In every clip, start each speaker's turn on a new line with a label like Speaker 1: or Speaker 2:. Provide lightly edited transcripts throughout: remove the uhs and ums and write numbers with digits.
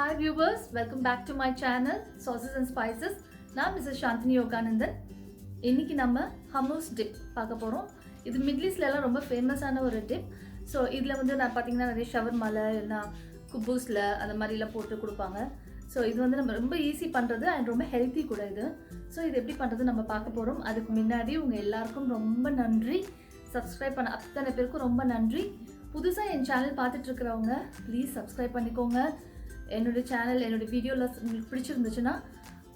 Speaker 1: Hi viewers, welcome back to my channel Sauces and Spices. நான் Mrs. SHANTHINI Yoganandan. இன்னைக்கு நம்ம hummus dip பார்க்க போறோம். இது மிடில் ஈஸ்ட்ல எல்லாம் ரொம்ப ஃபேமஸான ஒரு dip. ஸோ இதில் வந்து நான் பார்த்தீங்கன்னா நிறைய ஷவர்மால இல்லைனா குப்பூஸில் அந்த மாதிரிலாம் போட்டு கொடுப்பாங்க. ஸோ இது வந்து நம்ம ரொம்ப ஈஸி பண்ணுறது அண்ட் ரொம்ப ஹெல்த்தி கூட இது. ஸோ இது எப்படி பண்ணுறது நம்ம பார்க்க போகிறோம். அதுக்கு முன்னாடி உங்கள் எல்லாருக்கும் ரொம்ப நன்றி. சப்ஸ்கிரைப் பண்ண அத்தனை பேருக்கும் ரொம்ப நன்றி. புதுசாக என் சேனல் பார்த்துட்ருக்கிறவங்க ப்ளீஸ் சப்ஸ்கிரைப் பண்ணிக்கோங்க. என்னோட சேனல் என்னோட வீடியோவில் உங்களுக்கு பிடிச்சிருந்துச்சுன்னா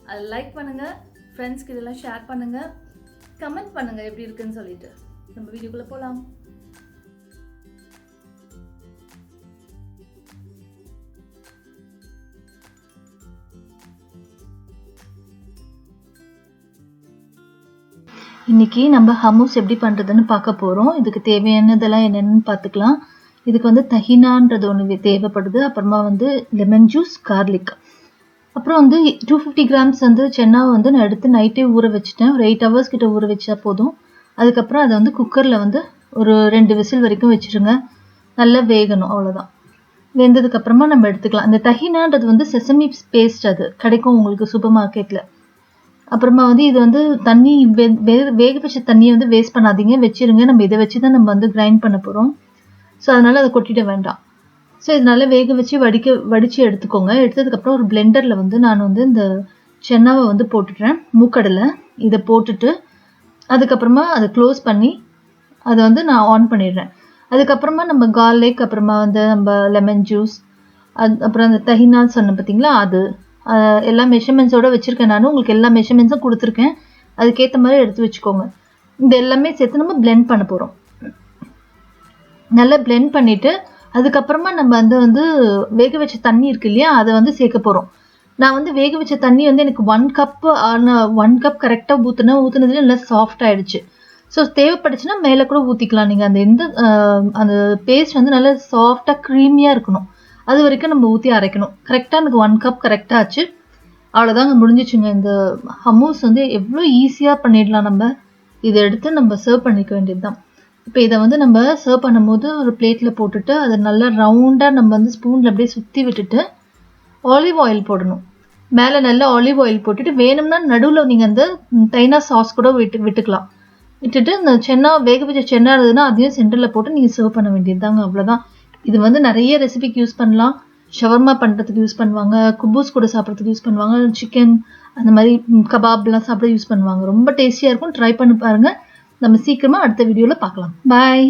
Speaker 1: அதை லைக் பண்ணுங்கள், ஃப்ரெண்ட்ஸ்க்கு இதெல்லாம் ஷேர் பண்ணுங்கள், கமெண்ட் பண்ணுங்கள் எப்படி இருக்குன்னு சொல்லிட்டு. நம்ம வீடியோக்குள்ளே போகலாம். இன்றைக்கி நம்ம ஹம்மூஸ் எப்படி பண்ணுறதுன்னு பார்க்க போகிறோம். இதுக்கு தேவையானதெல்லாம் என்னென்னு பார்த்துக்கலாம். இதுக்கு வந்து தஹினான்றது ஒன்று தேவைப்படுது. அப்புறமா வந்து லெமன் ஜூஸ், கார்லிக், அப்புறம் வந்து 250 கிராம்ஸ் வந்து சென்னாவை வந்து நான் எடுத்து நைட்டே ஊற வச்சுட்டேன். ஒரு 8 hours கிட்ட ஊற வச்சா போதும். அதுக்கப்புறம் அதை வந்து குக்கரில் வந்து ஒரு 2 விசில் வரைக்கும் வச்சுருங்க. நல்லா வேகணும், அவ்வளோதான். வெந்ததுக்கப்புறமா நம்ம எடுத்துக்கலாம். இந்த தஹினான்றது வந்து செசமி பேஸ்ட், அது கிடைக்கும் உங்களுக்கு சூப்பர் மார்க்கெட்டில். அப்புறமா வந்து இது வந்து தண்ணி வேக வச்ச தண்ணியை வந்து வேஸ்ட் பண்ணாதீங்க, வச்சிருங்க. நம்ம இதை வச்சு தான் நம்ம வந்து கிரைண்ட் பண்ண போகிறோம். ஸோ அதனால் அதை கொட்டிட வேண்டாம். ஸோ இதனால் வேக வச்சு வடித்து எடுத்துக்கோங்க. எடுத்ததுக்கப்புறம் ஒரு பிளெண்டரில் வந்து நான் வந்து இந்த சென்னாவை வந்து போட்டுடுறேன், மூக்கடலை. இதை போட்டுட்டு அதுக்கப்புறமா அதை க்ளோஸ் பண்ணி அதை வந்து நான் ஆன் பண்ணிடுறேன். அதுக்கப்புறமா நம்ம கார்லிக், அப்புறமா வந்து நம்ம லெமன் ஜூஸ், அப்புறம் அந்த தஹினான்னு சொன்னேன் பார்த்தீங்களா, அது எல்லா மெஷர்மெண்ட்ஸோடு வச்சுருக்கேன். நான் உங்களுக்கு எல்லா மெஷர்மெண்ட்ஸும் கொடுத்துருக்கேன். அதுக்கேற்ற மாதிரி எடுத்து வச்சுக்கோங்க. இது எல்லாமே சேர்த்து நம்ம பிளெண்ட் பண்ண போகிறோம். நல்லா பிளெண்ட் பண்ணிவிட்டு அதுக்கப்புறமா நம்ம வந்து வேக வச்ச தண்ணி இருக்கு இல்லையா, அதை வந்து சேர்க்க போகிறோம். நான் வந்து வேக வச்ச தண்ணி வந்து எனக்கு 1 கப் கரெக்டாக ஊற்றுனதுல நல்லா சாஃப்ட் ஆகிடுச்சு. ஸோ தேவைப்பட்டுச்சுன்னா மேலே கூட ஊற்றிக்கலாம் நீங்கள். அந்த பேஸ்ட் வந்து நல்லா சாஃப்டாக க்ரீமியாக இருக்கணும். அது வரைக்கும் நம்ம ஊற்றி அரைக்கணும். கரெக்டாக எனக்கு 1 கப் கரெக்டாக ஆச்சு. அவ்வளோதாங்க, முடிஞ்சிச்சுங்க. இந்த ஹம்மூஸ் வந்து எவ்வளோ ஈஸியாக பண்ணிடலாம். நம்ம இதை எடுத்து நம்ம சர்வ் பண்ணிக்க வேண்டியது தான். இப்போ இதை வந்து நம்ம சர்வ் பண்ணும்போது ஒரு பிளேட்டில் போட்டுட்டு அதை நல்லா ரவுண்டாக நம்ம வந்து ஸ்பூனில் அப்படியே சுற்றி விட்டுட்டு ஆலிவ் ஆயில் போடணும். மேலே நல்லா ஆலிவ் ஆயில் போட்டுட்டு வேணும்னா நடுவில் நீங்கள் அந்த தைனா சாஸ் கூட விட்டுக்கலாம். விட்டுட்டு இந்த சென்னா வேக வச்ச சென்னா இருந்ததுன்னா அதையும் சென்டரில் போட்டு நீங்கள் சர்வ் பண்ண வேண்டியது தாங்க, அவ்வளோதான். இது வந்து நிறைய ரெசிபிக்கு யூஸ் பண்ணலாம். ஷவர்மா பண்ணுறதுக்கு யூஸ் பண்ணுவாங்க, குப்பூஸ் கூட சாப்பிட்றதுக்கு யூஸ் பண்ணுவாங்க, சிக்கன் அந்த மாதிரி கபாப்லாம் சாப்பிட யூஸ் பண்ணுவாங்க. ரொம்ப டேஸ்டியாக இருக்கும். ட்ரை பண்ணி பாருங்கள். நம்ம சீக்கிரமாக அடுத்த வீடியோவில் பார்க்கலாம். பாய்.